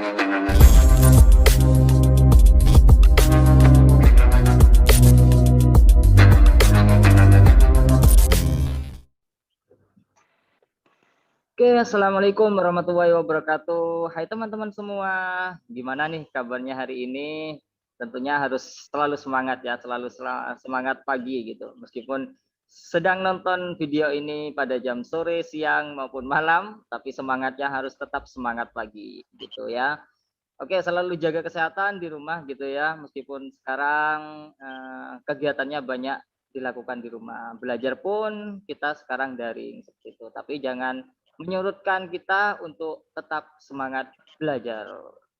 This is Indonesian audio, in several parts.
Oke, assalamualaikum warahmatullahi wabarakatuh. Hai teman-teman semua, gimana nih kabarnya hari ini? Tentunya harus selalu semangat ya, selalu semangat pagi gitu. Meskipun sedang nonton video ini pada jam sore, siang maupun malam, tapi semangatnya harus tetap semangat pagi gitu ya. Oke, selalu jaga kesehatan di rumah gitu ya. Meskipun sekarang kegiatannya banyak dilakukan di rumah. Belajar pun kita sekarang daring seperti itu. Tapi jangan menyurutkan kita untuk tetap semangat belajar.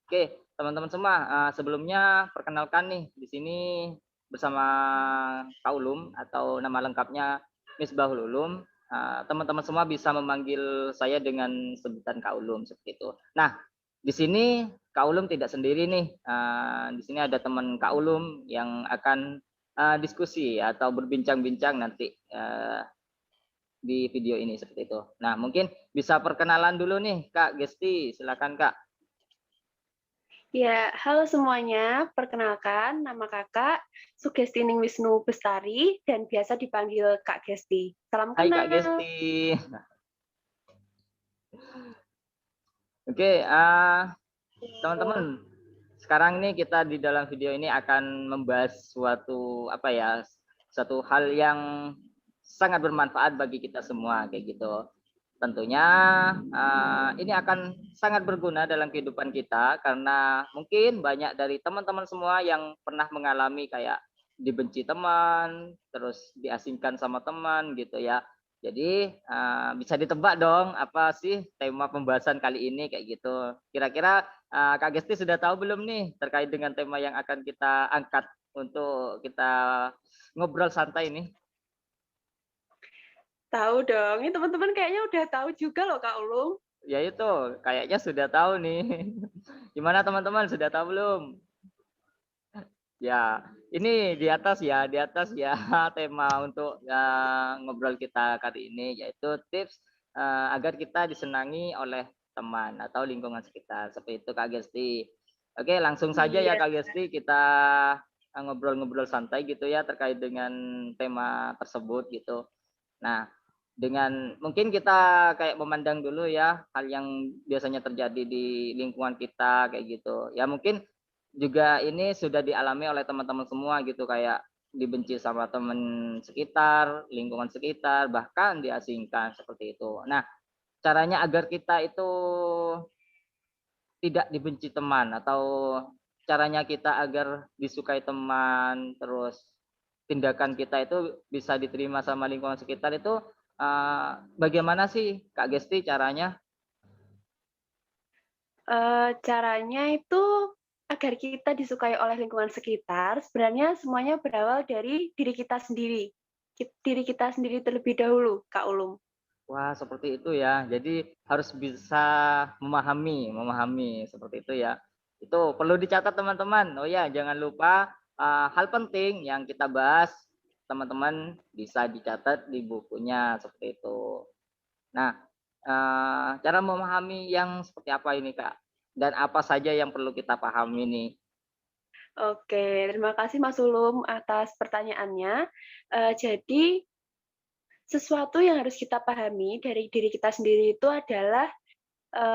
Oke, teman-teman semua, sebelumnya perkenalkan nih di sini bersama Kak Ulum atau nama lengkapnya Misbahul Ulum. Teman-teman semua bisa memanggil saya dengan sebutan Kak Ulum seperti itu. Nah, di sini Kak Ulum tidak sendiri nih. Di sini ada teman Kak Ulum yang akan diskusi atau berbincang-bincang nanti di video ini seperti itu. Nah, mungkin bisa perkenalan dulu nih Kak Gesti, silakan Kak. Ya, halo semuanya. Perkenalkan, nama kakak Sugestining Wisnu Bestari dan biasa dipanggil Kak Gesti. Salam Hai Kak kenal. Gesti. Oke, teman-teman, sekarang ini kita di dalam video ini akan membahas suatu satu hal yang sangat bermanfaat bagi kita semua kayak gitu. Tentunya ini akan sangat berguna dalam kehidupan kita karena mungkin banyak dari teman-teman semua yang pernah mengalami kayak dibenci teman, terus diasingkan sama teman gitu ya. Jadi bisa ditebak dong apa sih tema pembahasan kali ini kayak gitu. Kira-kira Kak Gesti sudah tahu belum nih terkait dengan tema yang akan kita angkat untuk kita ngobrol santai nih? Tahu dong, ini teman-teman kayaknya udah tahu juga loh Kak Ulung. Ya itu, kayaknya sudah tahu nih. Gimana teman-teman, sudah tahu belum? Ya, ini di atas ya tema untuk ngobrol kita kali ini yaitu tips agar kita disenangi oleh teman atau lingkungan sekitar. Seperti itu Kak Gesti. Oke, langsung saja ya Iya. Kak Gesti, kita ngobrol-ngobrol santai gitu ya terkait dengan tema tersebut gitu. Nah, dengan mungkin kita kayak memandang dulu ya hal yang biasanya terjadi di lingkungan kita kayak gitu. Ya mungkin juga ini sudah dialami oleh teman-teman semua gitu kayak dibenci sama teman sekitar, lingkungan sekitar, bahkan diasingkan seperti itu. Nah, caranya agar kita itu tidak dibenci teman atau caranya kita agar disukai teman, terus tindakan kita itu bisa diterima sama lingkungan sekitar itu bagaimana sih Kak Gesti caranya? Caranya itu agar kita disukai oleh lingkungan sekitar, sebenarnya semuanya berawal dari diri kita sendiri. Diri kita sendiri terlebih dahulu, Kak Ulung. Wah, seperti itu ya. Jadi harus bisa memahami seperti itu ya. Itu perlu dicatat teman-teman. Oh ya, jangan lupa hal penting yang kita bahas teman-teman bisa dicatat di bukunya seperti itu. Nah, cara memahami yang seperti apa ini Kak? Dan apa saja yang perlu kita pahami nih? Oke, terima kasih Mas Ulum atas pertanyaannya. Jadi sesuatu yang harus kita pahami dari diri kita sendiri itu adalah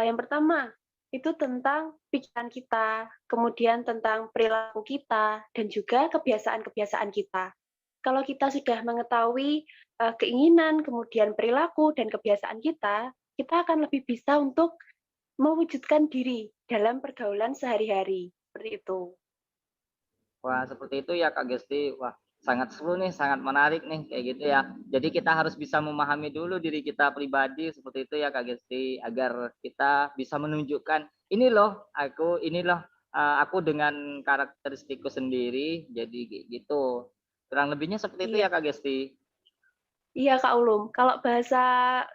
yang pertama itu tentang pikiran kita, kemudian tentang perilaku kita, dan juga kebiasaan-kebiasaan kita. Kalau kita sudah mengetahui keinginan, kemudian perilaku dan kebiasaan kita akan lebih bisa untuk mewujudkan diri dalam pergaulan sehari-hari. Seperti itu. Wah, seperti itu ya Kak Gesti. Wah, sangat seru nih, sangat menarik nih kayak gitu ya. Jadi kita harus bisa memahami dulu diri kita pribadi seperti itu ya Kak Gesti agar kita bisa menunjukkan ini loh aku dengan karakteristikku sendiri. Jadi gitu. Kurang lebihnya seperti itu Iya. ya Kak Gesti. Iya, Kak Ulum. Kalau bahasa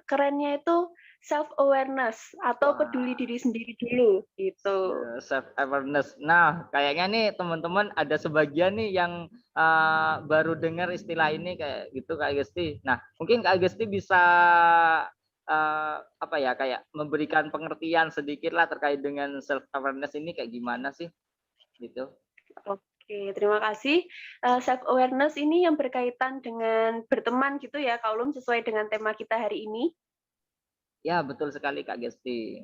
kerennya itu self awareness atau peduli Wah, diri sendiri dulu gitu. self awareness. Nah, kayaknya nih teman-teman ada sebagian nih yang baru dengar istilah ini kayak gitu Kak Agesti. Nah, mungkin Kak Agesti bisa apa ya, kayak memberikan pengertian sedikit lah terkait dengan self awareness ini kayak gimana sih, gitu? Oke, terima kasih. Self awareness ini yang berkaitan dengan berteman gitu ya, Kak Ulum, sesuai dengan tema kita hari ini? Ya, betul sekali Kak Gesti.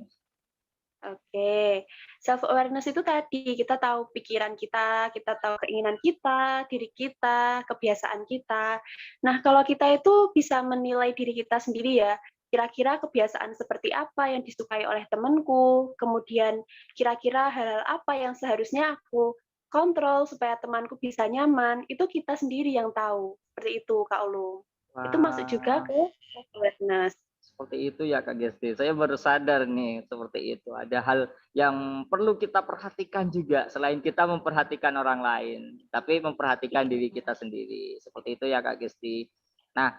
Oke, self awareness itu tadi kita tahu pikiran kita tahu keinginan kita, diri kita, kebiasaan kita. Nah, kalau kita itu bisa menilai diri kita sendiri ya, kira-kira kebiasaan seperti apa yang disukai oleh temanku, kemudian kira-kira hal-hal apa yang seharusnya aku kontrol supaya temanku bisa nyaman, itu kita sendiri yang tahu. Seperti itu, Kak Ulu. Itu masuk juga Wah. ke self awareness. Seperti itu ya Kak Gesti. Saya baru sadar nih seperti itu. Ada hal yang perlu kita perhatikan juga selain kita memperhatikan orang lain, tapi memperhatikan diri kita sendiri. Seperti itu ya Kak Gesti. Nah,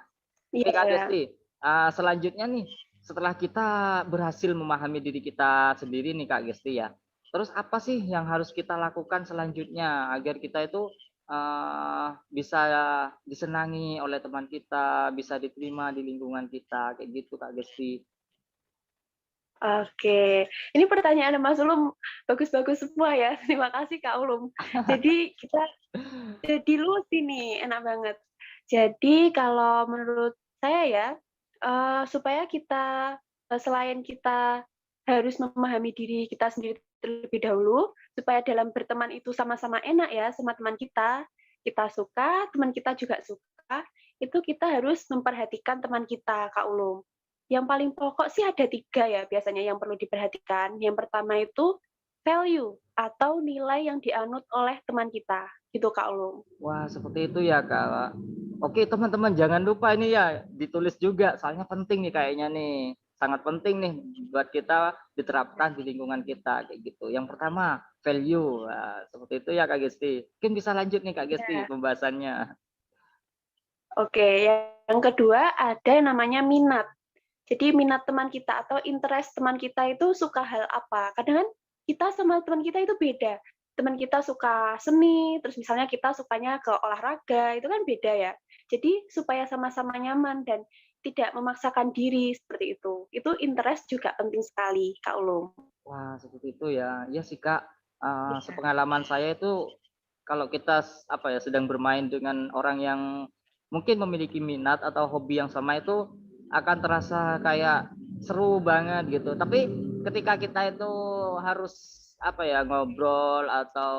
tapi Kak Iya. Gesti, selanjutnya nih setelah kita berhasil memahami diri kita sendiri nih Kak Gesti ya. Terus apa sih yang harus kita lakukan selanjutnya agar kita itu bisa disenangi oleh teman kita, bisa diterima di lingkungan kita, kayak gitu Kak Gesti. Oke, ini pertanyaan Mas Ulum bagus-bagus semua ya. Terima kasih Kak Ulum. Jadi kita jadi luas ini, enak banget. Jadi kalau menurut saya ya, supaya kita selain kita harus memahami diri kita sendiri terlebih dahulu, supaya dalam berteman itu sama-sama enak ya sama teman kita suka, teman kita juga suka, itu kita harus memperhatikan teman kita, Kak Ulum. Yang paling pokok sih ada 3 ya biasanya yang perlu diperhatikan. Yang pertama itu value atau nilai yang dianut oleh teman kita, gitu Kak Ulum. Wah, seperti itu ya Kak. Oke teman-teman jangan lupa ini ya ditulis juga, soalnya penting nih kayaknya nih. Sangat penting nih buat kita diterapkan di lingkungan kita kayak gitu. Yang pertama value, nah, seperti itu ya Kak Gesti. Mungkin bisa lanjut nih Kak Gesti Ya. pembahasannya. Oke, yang kedua ada yang namanya minat. Jadi minat teman kita atau interest teman kita itu suka hal apa. Kadang kan kita sama teman kita itu beda. Teman kita suka seni, terus misalnya kita sukanya ke olahraga, itu kan beda ya. Jadi supaya sama-sama nyaman dan tidak memaksakan diri seperti itu. Itu interest juga penting sekali, Kak Ulum. Wah, seperti itu ya. Iya sih Kak, Iya. sepengalaman saya itu kalau kita apa ya, sedang bermain dengan orang yang mungkin memiliki minat atau hobi yang sama itu akan terasa kayak seru banget gitu. Tapi ketika kita itu harus apa ya, ngobrol atau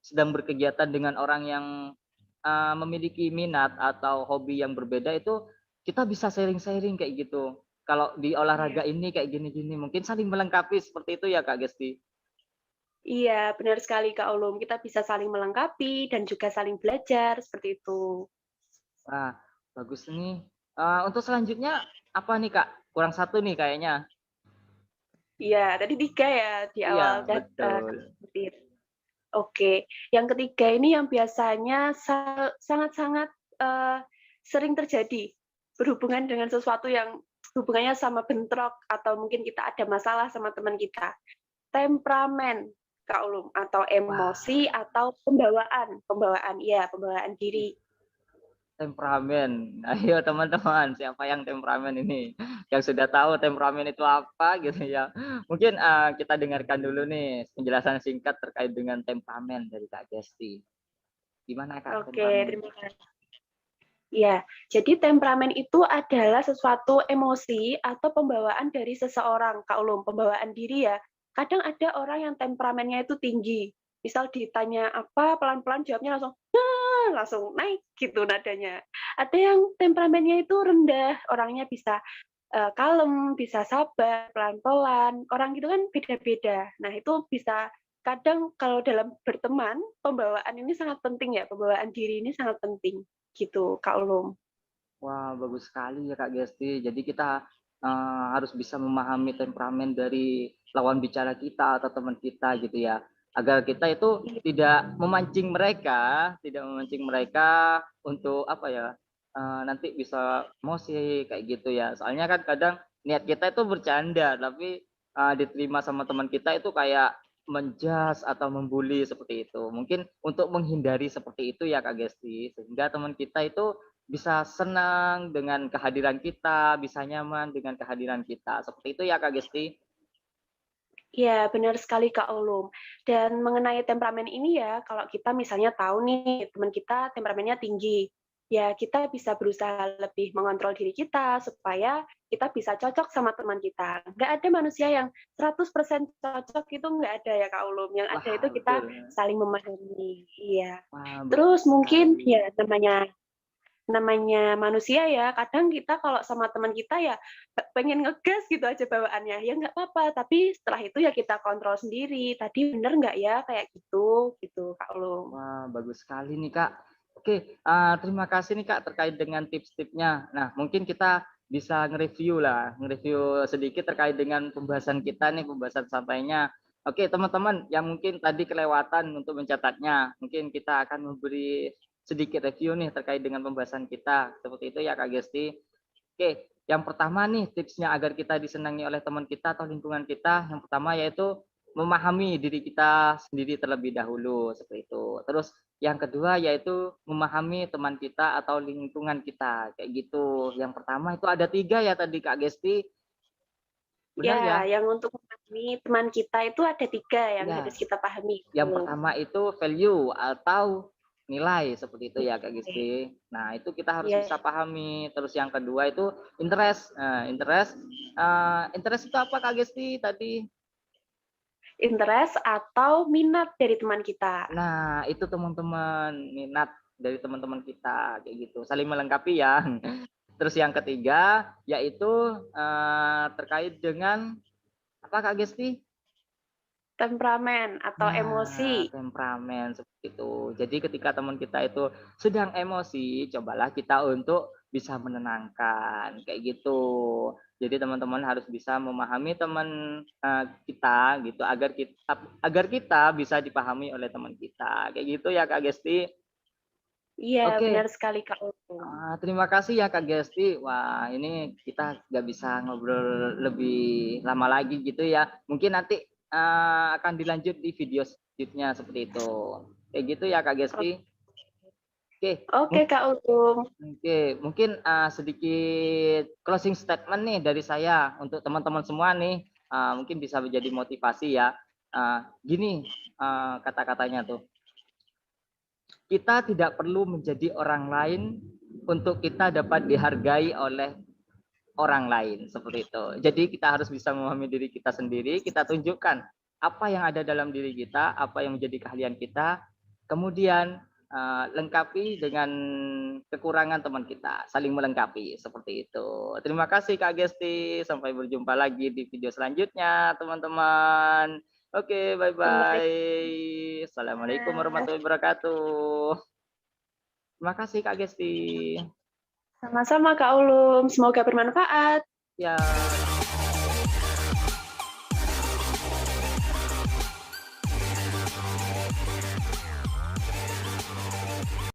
sedang berkegiatan dengan orang yang memiliki minat atau hobi yang berbeda itu kita bisa sharing-sharing kayak gitu. Kalau di Iya. olahraga ini kayak gini-gini, mungkin saling melengkapi seperti itu ya Kak Gesti? Iya, benar sekali Kak Ulum. Kita bisa saling melengkapi dan juga saling belajar seperti itu. Wah, bagus nih. Untuk selanjutnya apa nih Kak? Kurang satu nih kayaknya. Iya, tadi 3 ya di Iya, awal udah, betul. Kakak sebutin. Oke, yang ketiga ini yang biasanya sangat-sangat, sering terjadi, berhubungan dengan sesuatu yang hubungannya sama bentrok atau mungkin kita ada masalah sama teman kita. Temperamen, Kak Ulum, atau Wah, emosi atau pembawaan pembawaan, iya, pembawaan diri. temperamen. Ayo teman-teman, siapa yang temperamen ini? Yang sudah tahu temperamen itu apa gitu ya. Mungkin kita dengarkan dulu nih penjelasan singkat terkait dengan temperamen dari Kak Gesti. Gimana Kak Oke, temperamen? terima kasih. Ya, jadi temperamen itu adalah sesuatu emosi atau pembawaan dari seseorang, Kak Ulum, pembawaan diri ya. Kadang ada orang yang temperamennya itu tinggi. Misal ditanya apa, pelan-pelan jawabnya langsung, "Ah," langsung naik gitu nadanya. Ada yang temperamennya itu rendah, orangnya bisa kalem, bisa sabar, pelan-pelan. Orang gitu kan beda-beda. Nah, itu bisa kadang kalau dalam berteman, pembawaan ini sangat penting ya, pembawaan diri ini sangat penting. Gitu, Kak Ulum. Wah, bagus sekali ya Kak Gesti. Jadi kita harus bisa memahami temperamen dari lawan bicara kita atau teman kita gitu ya. Agar kita itu Iya, tidak memancing mereka untuk apa ya, nanti bisa emosi kayak gitu ya. Soalnya kan kadang niat kita itu bercanda, tapi diterima sama teman kita itu kayak menjas atau membuli seperti itu. Mungkin untuk menghindari seperti itu ya Kak Gesti, sehingga teman kita itu bisa senang dengan kehadiran kita, bisa nyaman dengan kehadiran kita. Seperti itu ya Kak Gesti? Iya, benar sekali Kak Ulum. Dan mengenai temperamen ini ya, kalau kita misalnya tahu nih teman kita temperamennya tinggi, ya kita bisa berusaha lebih mengontrol diri kita supaya kita bisa cocok sama teman kita. Nggak ada manusia yang 100% cocok, itu nggak ada ya Kak Ulum. Yang ada Wah, itu kita betul. saling memahami. Iya. Wah, betul Terus mungkin sekali. ya namanya namanya manusia ya, kadang kita kalau sama teman kita ya pengen ngegas gitu aja bawaannya, ya nggak apa-apa, tapi setelah itu ya kita kontrol sendiri, tadi bener nggak ya kayak gitu, gitu Kak Ulum. Wah, bagus sekali nih Kak. Oke, terima kasih nih Kak terkait dengan tips-tipsnya. Nah, mungkin kita bisa nge-review lah, nge-review sedikit terkait dengan pembahasan kita nih, pembahasan santainya. Oke, teman-teman yang mungkin tadi kelewatan untuk mencatatnya, mungkin kita akan memberi sedikit review nih terkait dengan pembahasan kita. Seperti itu ya Kak Gesti. Oke, yang pertama nih tipsnya agar kita disenangi oleh teman kita atau lingkungan kita, yang pertama yaitu memahami diri kita sendiri terlebih dahulu, seperti itu. Terus yang kedua yaitu memahami teman kita atau lingkungan kita, kayak gitu. Yang pertama itu ada 3 ya tadi Kak Gesti, benar Ya, ya? yang untuk memahami teman kita itu ada 3 yang Ya, harus kita pahami, Kak yang Ulum. pertama itu value atau nilai, seperti itu ya Kak Oke. Gesti. Nah, itu kita harus Ya, bisa pahami. Terus yang kedua itu interest. Nah, interest itu apa Kak Gesti tadi? interest atau minat dari teman kita. Nah, itu teman-teman, minat dari teman-teman kita, kayak gitu. Saling melengkapi ya. Terus yang ketiga, yaitu terkait dengan apa Kak Gesti? Temperamen atau Nah, emosi. temperamen seperti itu. Jadi ketika teman kita itu sedang emosi, cobalah kita untuk bisa menenangkan, kayak gitu. Jadi teman-teman harus bisa memahami teman kita gitu agar kita bisa dipahami oleh teman kita. Kayak gitu ya Kak Gesti. Iya, benar Oke, sekali Kak Ulum. terima kasih ya Kak Gesti. Wah, ini kita nggak bisa ngobrol lebih lama lagi gitu ya. Mungkin nanti akan dilanjut di video selanjutnya seperti itu. Kayak gitu ya Kak Gesti. Oke, Oke Kak Ulum. mungkin sedikit closing statement nih dari saya untuk teman-teman semua nih. Mungkin bisa menjadi motivasi ya. Gini kata-katanya tuh. Kita tidak perlu menjadi orang lain untuk kita dapat dihargai oleh orang lain, seperti itu. Jadi kita harus bisa memahami diri kita sendiri, kita tunjukkan apa yang ada dalam diri kita, apa yang menjadi keahlian kita, kemudian lengkapi dengan kekurangan teman kita, saling melengkapi, seperti itu. Terima kasih Kak Gesti, sampai berjumpa lagi di video selanjutnya teman-teman. Oke, Sampai bye-bye. Assalamualaikum warahmatullahi wabarakatuh. Terima kasih Kak Gesti. sama-sama Kak Ulum. Semoga bermanfaat. Ya.